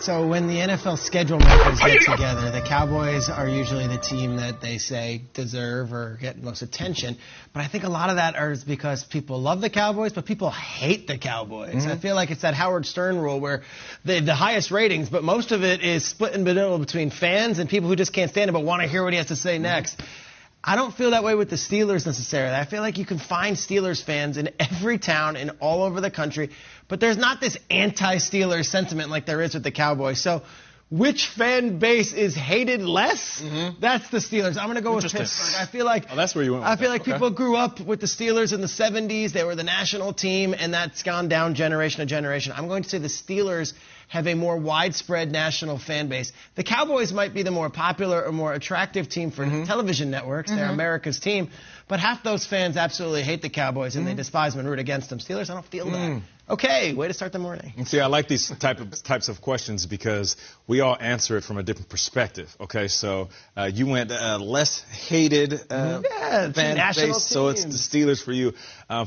So when the NFL schedule makers get together, the Cowboys are usually the team that they say deserve or get most attention. But I think a lot of that is because people love the Cowboys, but people hate the Cowboys. I feel like it's that Howard Stern rule where they have the highest ratings, but most of it is split in the middle between fans and people who just can't stand it but want to hear what he has to say next. I don't feel that way with the Steelers necessarily. I feel like you can find Steelers fans in every town and all over the country, but there's not this anti-Steelers sentiment like there is with the Cowboys. So which fan base is hated less? That's the Steelers. I'm going to go with Pittsburgh. I feel like that's where you went with I feel like people grew up with the Steelers in the 70s. They were the national team, and that's gone down generation to generation. I'm going to say the Steelers have a more widespread national fan base. The Cowboys might be the more popular or more attractive team for television networks. They're America's team. But half those fans absolutely hate the Cowboys, and they despise them and root against them. Steelers, I don't feel that. Okay, way to start the morning. See, I like these types of questions because we all answer it from a different perspective. Okay, so you went less hated fan base, so it's the Steelers for you.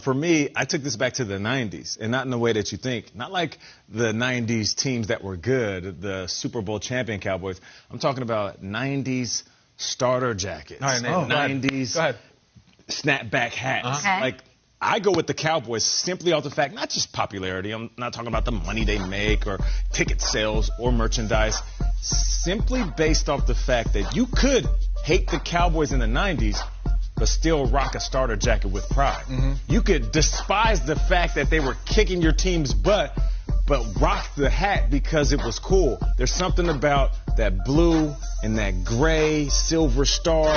For me, I took this back to the 90s, and not in the way that you think. Not like the 90s teams that were good, the Super Bowl champion Cowboys. I'm talking about 90s starter jackets, 90s snapback hats. Like, I go with the Cowboys simply off the fact, not just popularity. I'm not talking about the money they make or ticket sales or merchandise. Simply based off the fact that you could hate the Cowboys in the 90s, but still rock a starter jacket with pride. You could despise the fact that they were kicking your team's butt, but rock the hat because it was cool. There's something about that blue and that gray silver star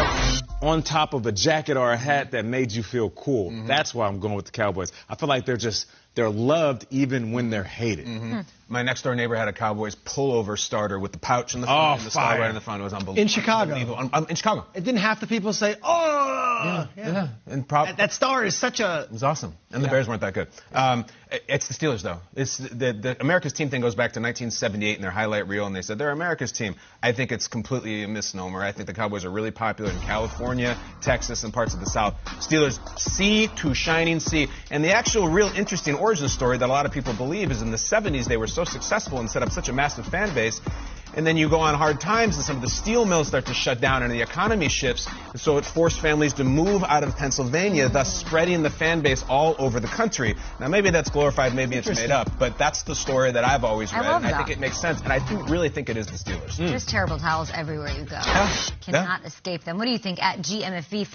on top of a jacket or a hat that made you feel cool. That's why I'm going with the Cowboys. I feel like they're loved even when they're hated. My next door neighbor had a Cowboys pullover starter with the pouch in the front and the star right in the front. It was unbelievable. In Chicago. In Chicago. It didn't half the people say, oh! And that star is such a... It was awesome. And the Bears weren't that good. It's the Steelers, though. It's the America's team thing goes back to 1978 in their highlight reel, and they said they're America's team. I think it's completely a misnomer. I think the Cowboys are really popular in California, Texas, and parts of the South. Steelers, sea to shining sea. And the actual real interesting origin story that a lot of people believe is in the 70s they were so successful and set up such a massive fan base. And then you go on hard times and some of the steel mills start to shut down and the economy shifts. So it forced families to move out of Pennsylvania, thus spreading the fan base all over the country. Now, maybe that's glorified, maybe it's made up, but that's the story that I've always read. And I think it makes sense. And I really think it is the Steelers. There's terrible towels everywhere you go. Cannot escape them. What do you think at GMFV?